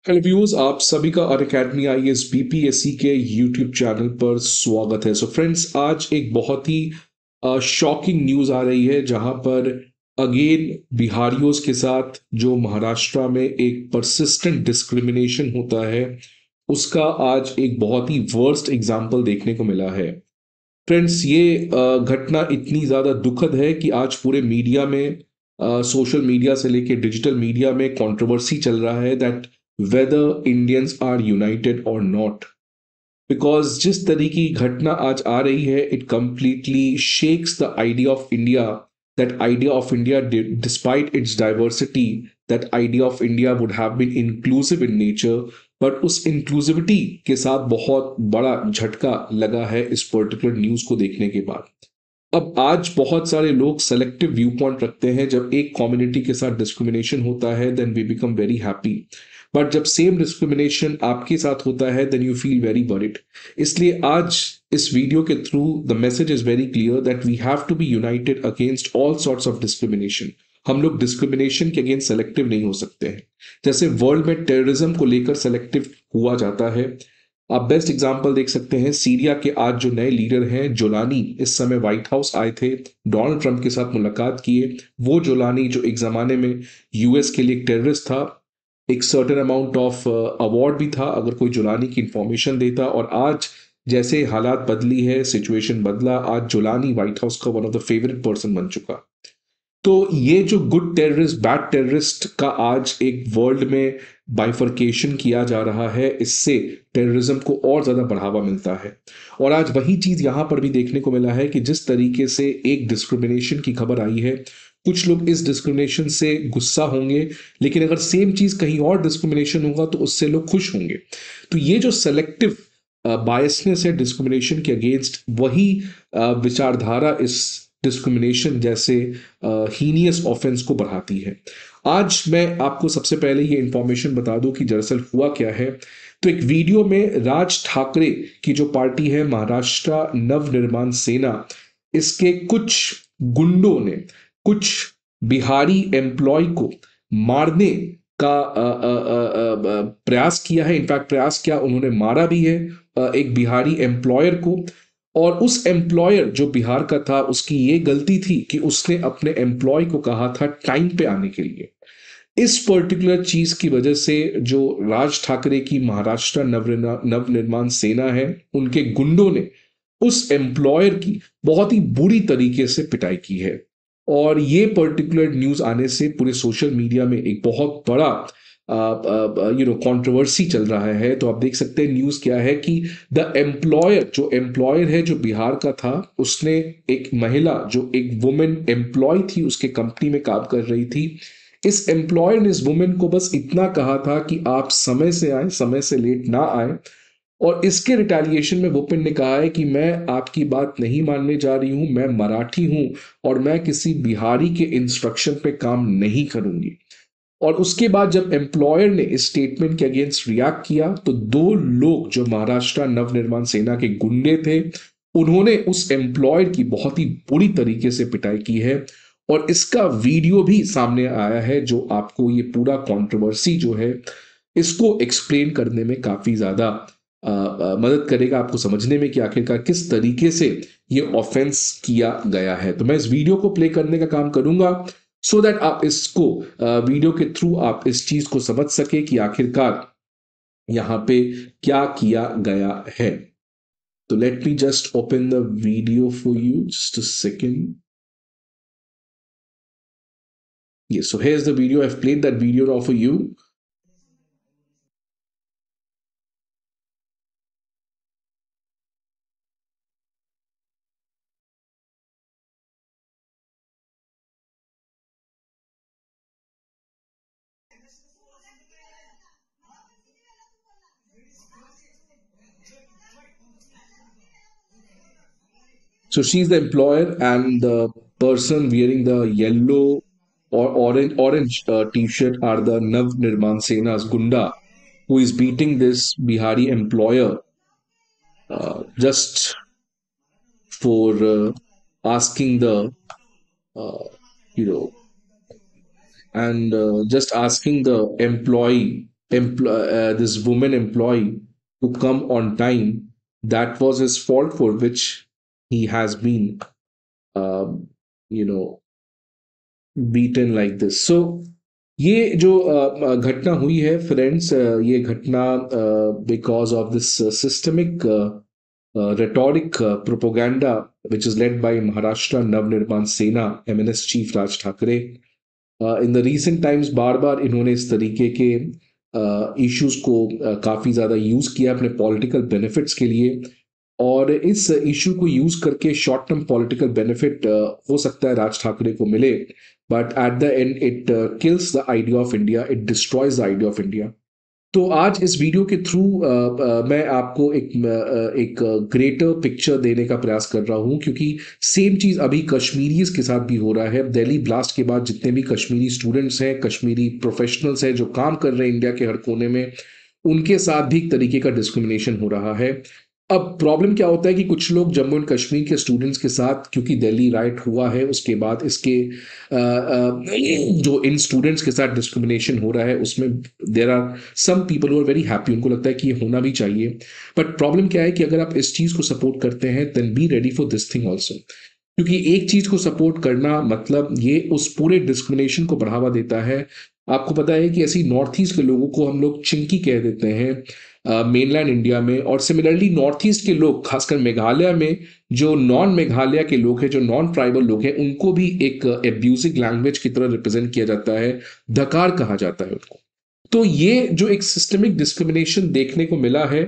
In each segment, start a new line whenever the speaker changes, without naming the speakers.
Hello viewers, आप सभी का अनअकैडमी आईएएस बीपीएससी के यूट्यूब चैनल पर स्वागत है। सो फ्रेंड्स, आज एक बहुत ही शॉकिंग न्यूज़ आ रही है जहां पर अगेन बिहारियों के साथ जो महाराष्ट्र में एक परसिस्टेंट डिस्क्रिमिनेशन होता है उसका आज एक बहुत ही वर्स्ट एग्जाम्पल देखने को मिला है। फ्रेंड्स, ये घटना इतनी ज़्यादा दुखद है कि आज पूरे मीडिया में, सोशल मीडिया से लेके डिजिटल मीडिया में कंट्रोवर्सी चल रहा है that whether Indians are united और नॉट। बिकॉज जिस तरीके की घटना आज आ रही है, it completely shakes the idea of India, that idea of India despite its diversity, that idea of India would have been inclusive in nature. But उस इंक्लूसिविटी के साथ बहुत बड़ा झटका लगा है इस पर्टिकुलर न्यूज को देखने के बाद। अब आज बहुत सारे लोग सेलेक्टिव व्यू पॉइंट रखते हैं। जब एक कम्युनिटी के साथ डिस्क्रिमिनेशन होता है then we become very happy, but जब सेम डिस्क्रिमिनेशन आपके साथ होता है then you feel very worried. इसलिए आज इस वीडियो के through the message is very clear that we have to be united against all sorts of discrimination. हम लोग डिस्क्रिमिनेशन के अगेंस्ट सेलेक्टिव नहीं हो सकते हैं। जैसे वर्ल्ड में टेररिज्म को लेकर सेलेक्टिव हुआ जाता है। आप बेस्ट एग्जांपल देख सकते हैं, सीरिया के आज जो नए लीडर हैं जोलानी, इस समय व्हाइट हाउस आए थे, डोनाल्ड ट्रंप के साथ मुलाकात किए। वो जोलानी जो एक जमाने में यूएस के लिए एक टेररिस्ट था, एक सर्टेन अमाउंट ऑफ अवार्ड भी था अगर कोई जोलानी की इंफॉर्मेशन देता। और आज जैसे हालात बदली है, सिचुएशन बदला, आज जोलानी व्हाइट हाउस का one of the favourite person बन चुका। तो ये जो गुड टेररिस्ट बैड टेररिस्ट का आज एक वर्ल्ड में बाइफर्केशन किया जा रहा है, इससे टेररिज्म को और ज्यादा बढ़ावा मिलता है। और आज वही चीज यहां पर भी देखने को मिला है कि जिस तरीके से एक डिस्क्रिमिनेशन की खबर आई है, कुछ लोग इस डिस्क्रिमिनेशन से गुस्सा होंगे, लेकिन अगर सेम चीज कहीं और डिस्क्रिमिनेशन होगा तो उससे लोग खुश होंगे। तो ये जो सेलेक्टिव बायसनेस है डिस्क्रिमिनेशन के अगेंस्ट, वही विचारधारा इस डिस्क्रिमिनेशन जैसे हीनियस ऑफेंस को बढ़ाती है। आज मैं आपको सबसे पहले ये इंफॉर्मेशन बता दूं कि दरअसल हुआ क्या है। तो एक वीडियो में राज ठाकरे की जो पार्टी है महाराष्ट्र नवनिर्माण सेना, इसके कुछ गुंडों ने कुछ बिहारी एम्प्लॉय को मारने का प्रयास किया है। इनफैक्ट प्रयास क्या, उन्होंने मारा भी है एक बिहारी एम्प्लॉयर को। और उस एम्प्लॉयर जो बिहार का था, उसकी ये गलती थी कि उसने अपने एम्प्लॉय को कहा था टाइम पे आने के लिए। इस पर्टिकुलर चीज की वजह से जो राज ठाकरे की महाराष्ट्र नवनिर्माण सेना है, उनके गुंडों ने उस एम्प्लॉयर की बहुत ही बुरी तरीके से पिटाई की है। और ये पर्टिकुलर न्यूज आने से पूरे सोशल मीडिया में एक बहुत बड़ा कंट्रोवर्सी चल रहा है। तो आप देख सकते हैं न्यूज क्या है कि द एम्प्लॉयर, जो एम्प्लॉयर है जो बिहार का था, उसने एक महिला जो एक वुमेन एम्प्लॉय थी, उसके कंपनी में काम कर रही थी, इस एम्प्लॉयर ने इस वुमेन को बस इतना कहा था कि आप समय से आए, समय से लेट ना आए। और इसके रिटेलिएशन में वुपेन ने कहा है कि मैं आपकी बात नहीं मानने जा रही हूं, मैं मराठी हूं और मैं किसी बिहारी के इंस्ट्रक्शन पे काम नहीं करूंगी। और उसके बाद जब एम्प्लॉयर ने इस स्टेटमेंट के अगेंस्ट रिएक्ट किया तो दो लोग जो महाराष्ट्र नवनिर्माण सेना के गुंडे थे, उन्होंने उस एम्प्लॉयर की बहुत ही बुरी तरीके से पिटाई की है। और इसका वीडियो भी सामने आया है जो आपको ये पूरा कंट्रोवर्सी जो है इसको एक्सप्लेन करने में काफी ज्यादा मदद करेगा, आपको समझने में कि आखिरकार किस तरीके से ये ऑफेंस किया गया है। तो मैं इस वीडियो को प्ले करने का काम करूंगा सो दैट आप इसको वीडियो के थ्रू आप इस चीज को समझ सके कि आखिरकार यहां पे क्या किया गया है। तो let me just open the video for you, just a second. Yes, so here's the video. I've played that video now for you. So she's the employer, and the person wearing the yellow or orange t-shirt are the Nav Nirman Sena's Gunda, who is beating this Bihari employer just for asking the uh, you know and just asking the employee. this woman employee to come on time, that was his fault, for which he has been um, you know beaten like this. So ये जो घटना हुई है friends, ये घटना because of this systemic rhetoric propaganda which is led by Maharashtra Navnirman Sena, MNS Chief Raj Thakre. In the recent times बार बार इन्होंने इस तरीके के इश्यूज को काफ़ी ज़्यादा यूज़ किया अपने पॉलिटिकल बेनिफिट्स के लिए, और इस इशू को यूज़ करके शॉर्ट टर्म पॉलिटिकल बेनिफिट हो सकता है राज ठाकरे को मिले, but at the end it kills the idea of India, it destroys the idea of India. तो आज इस वीडियो के थ्रू मैं आपको एक ग्रेटर पिक्चर देने का प्रयास कर रहा हूं, क्योंकि सेम चीज अभी कश्मीरीज के साथ भी हो रहा है। दिल्ली ब्लास्ट के बाद जितने भी कश्मीरी स्टूडेंट्स हैं, कश्मीरी प्रोफेशनल्स हैं जो काम कर रहे हैं इंडिया के हर कोने में, उनके साथ भी एक तरीके का डिस्क्रिमिनेशन हो रहा है। अब प्रॉब्लम क्या होता है कि कुछ लोग जम्मू एंड कश्मीर के स्टूडेंट्स के साथ, क्योंकि दिल्ली राइट हुआ है उसके बाद इसके जो इन स्टूडेंट्स के साथ डिस्क्रिमिनेशन हो रहा है उसमें there are some people who are very happy, उनको लगता है कि ये होना भी चाहिए। बट प्रॉब्लम क्या है कि अगर आप इस चीज़ को सपोर्ट करते हैं then be ready for this thing also, क्योंकि एक चीज़ को सपोर्ट करना मतलब ये उस पूरे डिस्क्रिमिनेशन को बढ़ावा देता है। आपको पता है कि ऐसी नॉर्थ ईस्ट के लोगों को हम लोग चिंकी कह देते हैं मेनलैंड इंडिया में, और सिमिलरली नॉर्थ ईस्ट के लोग खासकर मेघालय में जो नॉन मेघालय के लोग हैं, जो नॉन ट्राइबल लोग हैं, उनको भी एक एब्यूजिव लैंग्वेज की तरह रिप्रेजेंट किया जाता है, धकार कहा जाता है उनको। तो ये जो एक सिस्टमिक डिस्क्रिमिनेशन देखने को मिला है,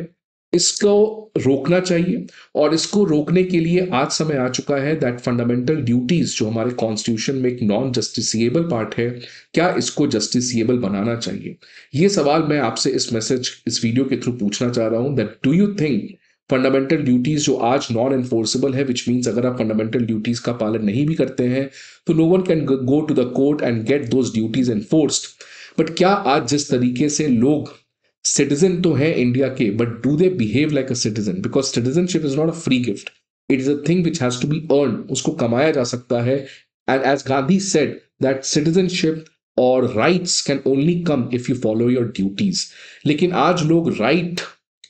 इसको रोकना चाहिए, और इसको रोकने के लिए आज समय आ चुका है दैट फंडामेंटल ड्यूटीज जो हमारे कॉन्स्टिट्यूशन में एक नॉन जस्टिसिएबल पार्ट है, क्या इसको जस्टिसिएबल बनाना चाहिए। ये सवाल मैं आपसे इस वीडियो के थ्रू पूछना चाह रहा हूं that do you think fundamental duties जो आज नॉन एनफोर्सेबल है, विच मीन्स अगर आप फंडामेंटल ड्यूटीज का पालन नहीं भी करते हैं तो no one can go to the court and get those duties enforced, but क्या आज जिस तरीके से लोग सिटीजन तो है इंडिया के, but do they behave like a citizen, because citizenship is not a free gift, it is a thing which has to be earn, उसको कमाया जा सकता है। And as Gandhi said that citizenship और rights can only come if you follow your duties. लेकिन आज लोग right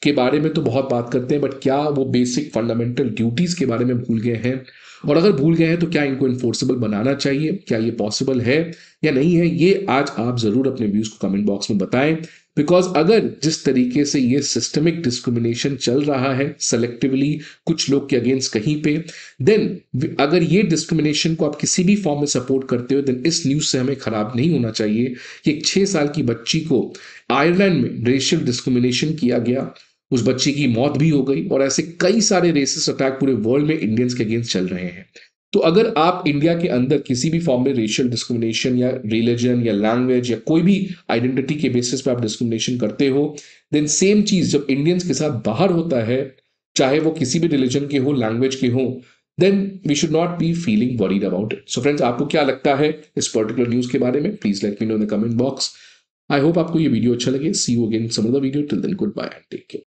के बारे में तो बहुत बात करते हैं, बट क्या वो बेसिक फंडामेंटल ड्यूटीज के बारे में भूल गए हैं, और अगर भूल गए हैं तो क्या इनको इन्फोर्सेबल बनाना चाहिए, क्या ये पॉसिबल है या नहीं है, ये आज आप जरूर अपने व्यूज को कमेंट बॉक्स में बताएं। बिकॉज अगर जिस तरीके से ये सिस्टमिक डिस्क्रिमिनेशन चल रहा है सेलेक्टिवली कुछ लोग के अगेंस्ट कहीं पे, देन अगर ये डिस्क्रिमिनेशन को आप किसी भी फॉर्म में सपोर्ट करते हो, देन इस न्यूज से हमें खराब नहीं होना चाहिए कि एक 6 साल की बच्ची को आयरलैंड में रेशियल डिस्क्रिमिनेशन किया गया, उस बच्ची की मौत भी हो गई, और ऐसे कई सारे रेसिस्ट अटैक पूरे वर्ल्ड में इंडियंस के अगेंस्ट चल रहे हैं। तो अगर आप इंडिया के अंदर किसी भी फॉर्म में रेशियल डिस्क्रिमिनेशन या रिलीजन या लैंग्वेज या कोई भी आइडेंटिटी के बेसिस पे आप डिस्क्रिमिनेशन करते हो, देन सेम चीज जब इंडियंस के साथ बाहर होता है, चाहे वो किसी भी रिलीजन के हो, लैंग्वेज के हो, then we should not be feeling worried about it. So friends, आपको क्या लगता है इस पर्टिकुलर न्यूज के बारे में? Please let me know in the comment box. I hope आपको ये वीडियो अच्छा लगे। See you again some other video. Till then good bye and take care.